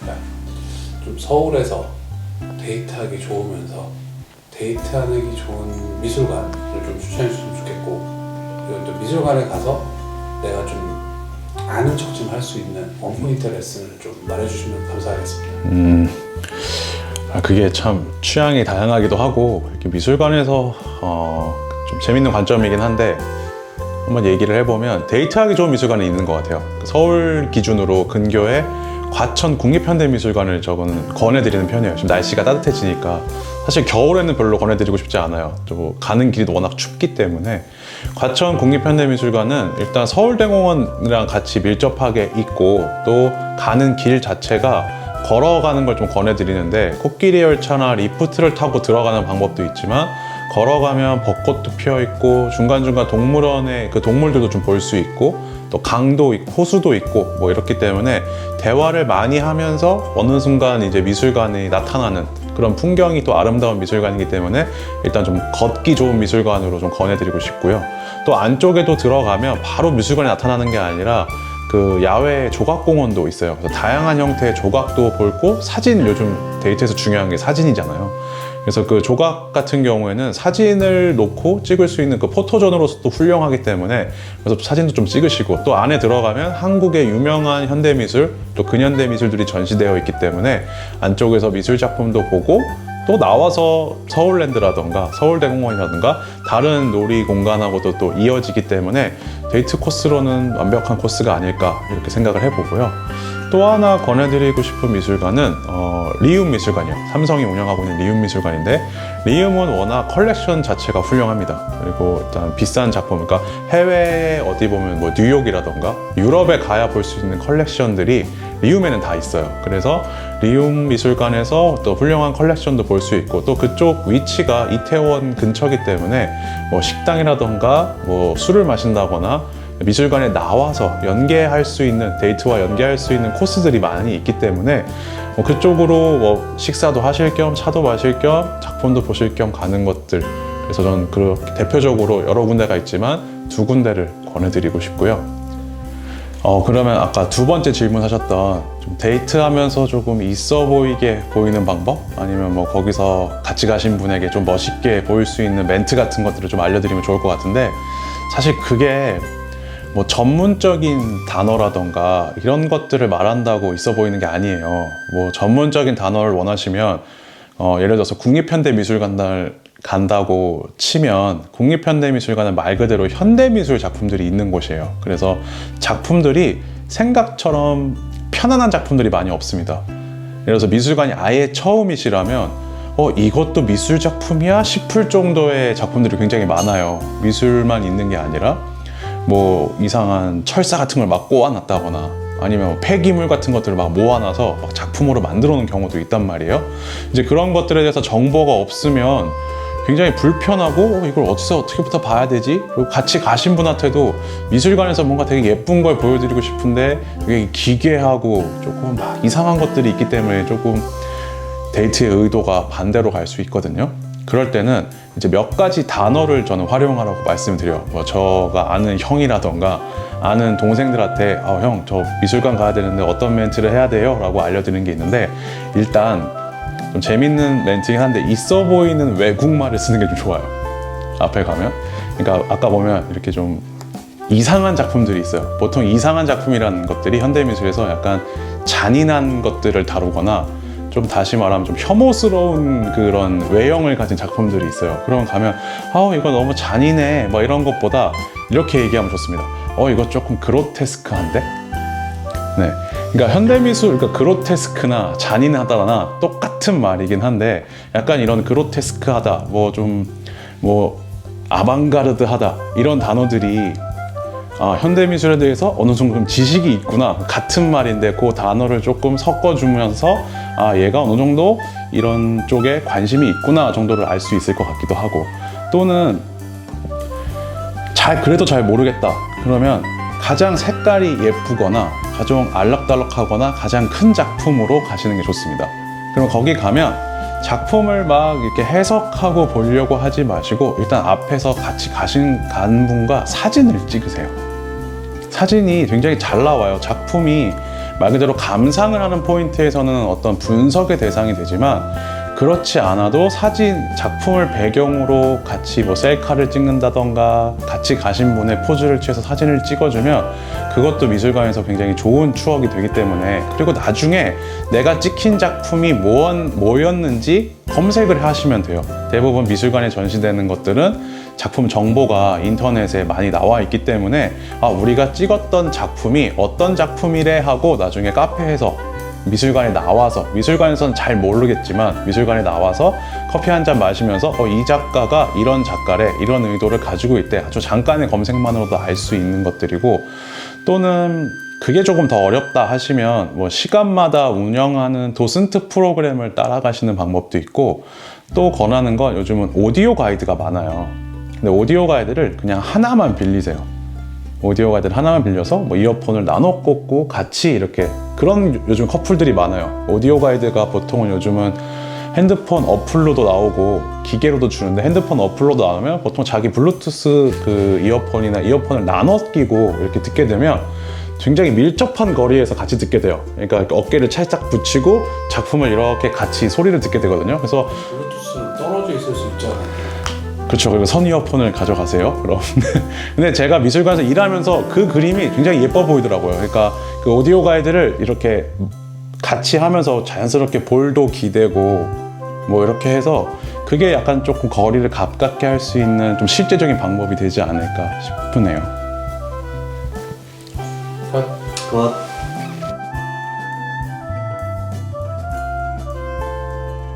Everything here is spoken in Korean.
그러니까 좀 서울에서 데이트하기 좋으면서 데이트하기 좋은 미술관을 좀 추천해 주시면 좋겠고, 그리고 또 미술관에 가서 내가 좀 아는 척 좀 할 수 있는 원포인트 레슨을 좀 말해주시면 감사하겠습니다. 그게 참 취향이 다양하기도 하고 이렇게 미술관에서 좀 재밌는 관점이긴 한데, 한번 얘기를 해보면 데이트하기 좋은 미술관이 있는 것 같아요. 서울 기준으로 근교에 과천 국립현대미술관을 저는 권해드리는 편이에요. 지금 날씨가 따뜻해지니까 사실 겨울에는 별로 권해드리고 싶지 않아요. 또 가는 길이 워낙 춥기 때문에. 과천 국립현대미술관은 일단 서울대공원이랑 같이 밀접하게 있고, 또 가는 길 자체가 걸어가는 걸 좀 권해드리는데, 코끼리 열차나 리프트를 타고 들어가는 방법도 있지만, 걸어가면 벚꽃도 피어있고 중간중간 동물원의 그 동물들도 좀 볼 수 있고, 또 강도 있고 호수도 있고 뭐 이렇기 때문에 대화를 많이 하면서 어느 순간 이제 미술관이 나타나는 그런 풍경이 또 아름다운 미술관이기 때문에 일단 좀 걷기 좋은 미술관으로 좀 권해드리고 싶고요. 또 안쪽에도 들어가면 바로 미술관이 나타나는 게 아니라 그 야외 조각공원도 있어요. 그래서 다양한 형태의 조각도 보고, 사진, 요즘 데이트에서 중요한 게 사진이잖아요. 그래서 그 조각 같은 경우에는 사진을 놓고 찍을 수 있는 그 포토존으로서도 훌륭하기 때문에, 그래서 사진도 좀 찍으시고, 또 안에 들어가면 한국의 유명한 현대미술, 또 근현대미술들이 전시되어 있기 때문에 안쪽에서 미술 작품도 보고, 또 나와서 서울랜드라던가 서울대공원이라던가 다른 놀이 공간하고도 또 이어지기 때문에 데이트 코스로는 완벽한 코스가 아닐까 이렇게 생각을 해보고요. 또 하나 권해드리고 싶은 미술관은 리움 미술관이요. 삼성이 운영하고 있는 리움 미술관인데, 리움은 워낙 컬렉션 자체가 훌륭합니다. 그리고 일단 비싼 작품, 그러니까 해외에 어디 보면 뭐 뉴욕이라던가 유럽에 가야 볼 수 있는 컬렉션들이 리움에는 다 있어요. 그래서 리움 미술관에서 또 훌륭한 컬렉션도 볼 수 있고, 또 그쪽 위치가 이태원 근처이기 때문에 뭐 식당이라던가 뭐 술을 마신다거나 미술관에 나와서 연계할 수 있는, 데이트와 연계할 수 있는 코스들이 많이 있기 때문에 뭐 그쪽으로 뭐 식사도 하실 겸 차도 마실 겸 작품도 보실 겸 가는 것들, 그래서 저는 그렇게 대표적으로 여러 군데가 있지만 두 군데를 권해드리고 싶고요. 그러면 아까 두 번째 질문하셨던 좀 데이트하면서 조금 있어 보이게 보이는 방법? 아니면 뭐 거기서 같이 가신 분에게 좀 멋있게 보일 수 있는 멘트 같은 것들을 좀 알려드리면 좋을 것 같은데, 사실 그게 뭐 전문적인 단어라던가 이런 것들을 말한다고 있어 보이는 게 아니에요. 뭐 전문적인 단어를 원하시면 예를 들어서 국립현대미술관을 간다고 치면, 국립현대미술관은 말 그대로 현대미술 작품들이 있는 곳이에요. 그래서 작품들이 생각처럼 편안한 작품들이 많이 없습니다. 예를 들어서 미술관이 아예 처음이시라면 이것도 미술 작품이야? 싶을 정도의 작품들이 굉장히 많아요. 미술만 있는 게 아니라 뭐 이상한 철사 같은 걸 막 꼬아놨다거나, 아니면 폐기물 같은 것들을 막 모아놔서 막 작품으로 만들어 놓은 경우도 있단 말이에요. 이제 그런 것들에 대해서 정보가 없으면 굉장히 불편하고, 이걸 어디서 어떻게부터 봐야 되지? 그리고 같이 가신 분한테도 미술관에서 뭔가 되게 예쁜 걸 보여드리고 싶은데 이게 기괴하고 조금 막 이상한 것들이 있기 때문에 조금 데이트의 의도가 반대로 갈 수 있거든요. 그럴 때는 이제 몇 가지 단어를 저는 활용하라고 말씀드려요. 뭐 저가 아는 형이라던가 아는 동생들한테 형, 저 미술관 가야 되는데 어떤 멘트를 해야 돼요? 라고 알려드리는 게 있는데, 일단 좀 재밌는 멘트긴 한데 있어 보이는 외국말을 쓰는 게 좀 좋아요. 앞에 가면. 그러니까 아까 보면 이렇게 좀 이상한 작품들이 있어요. 보통 이상한 작품이라는 것들이 현대미술에서 약간 잔인한 것들을 다루거나, 좀 다시 말하면 좀 혐오스러운 그런 외형을 가진 작품들이 있어요. 그러면 가면 이거 너무 잔인해 뭐 이런 것보다 이렇게 얘기하면 좋습니다. 이거 조금 그로테스크한데? 네, 그러니까 현대미술, 그러니까 그로테스크나 잔인하다나 똑같은 말이긴 한데, 약간 이런 그로테스크하다, 뭐 좀 뭐 아방가르드하다, 이런 단어들이 현대미술에 대해서 어느 정도 좀 지식이 있구나, 같은 말인데 그 단어를 조금 섞어주면서 얘가 어느 정도 이런 쪽에 관심이 있구나 정도를 알 수 있을 것 같기도 하고, 또는 그래도 잘 모르겠다 그러면 가장 색깔이 예쁘거나 가장 알락달락하거나 가장 큰 작품으로 가시는 게 좋습니다. 그럼 거기 가면 작품을 막 이렇게 해석하고 보려고 하지 마시고, 일단 앞에서 같이 간 분과 사진을 찍으세요. 사진이 굉장히 잘 나와요. 작품이 말 그대로 감상을 하는 포인트에서는 어떤 분석의 대상이 되지만 그렇지 않아도 사진, 작품을 배경으로 같이 뭐 셀카를 찍는다던가 같이 가신 분의 포즈를 취해서 사진을 찍어주면 그것도 미술관에서 굉장히 좋은 추억이 되기 때문에, 그리고 나중에 내가 찍힌 작품이 뭐였는지 검색을 하시면 돼요. 대부분 미술관에 전시되는 것들은 작품 정보가 인터넷에 많이 나와 있기 때문에 우리가 찍었던 작품이 어떤 작품이래 하고 나중에 카페에서 미술관에 나와서, 미술관에서는 잘 모르겠지만 미술관에 나와서 커피 한 잔 마시면서 이 작가가 이런 작가래, 이런 의도를 가지고 있대, 아주 잠깐의 검색만으로도 알 수 있는 것들이고, 또는 그게 조금 더 어렵다 하시면 뭐 시간마다 운영하는 도슨트 프로그램을 따라가시는 방법도 있고, 또 권하는 건 요즘은 오디오 가이드가 많아요. 근데 오디오 가이드를 그냥 하나만 빌리세요. 오디오 가이드를 하나만 빌려서 뭐 이어폰을 나눠 꽂고 같이 이렇게, 그런 요즘 커플들이 많아요. 오디오 가이드가 보통은 요즘은 핸드폰 어플로도 나오고 기계로도 주는데, 핸드폰 어플로도 나오면 보통 자기 블루투스 그 이어폰이나 이어폰을 나눠 끼고 이렇게 듣게 되면 굉장히 밀접한 거리에서 같이 듣게 돼요. 그러니까 어깨를 찰싹 붙이고 작품을 이렇게 같이 소리를 듣게 되거든요. 그래서 블루투스는 떨어져 있을 수 있잖아요. 그렇죠. 그리고 선 이어폰을 가져가세요. 그럼. 근데 제가 미술관에서 일하면서 그 그림이 굉장히 예뻐 보이더라고요. 그러니까 그 오디오 가이드를 이렇게 같이 하면서 자연스럽게 볼도 기대고 뭐 이렇게 해서 그게 약간 조금 거리를 가깝게 할 수 있는 좀 실제적인 방법이 되지 않을까 싶으네요. 컷. 굿.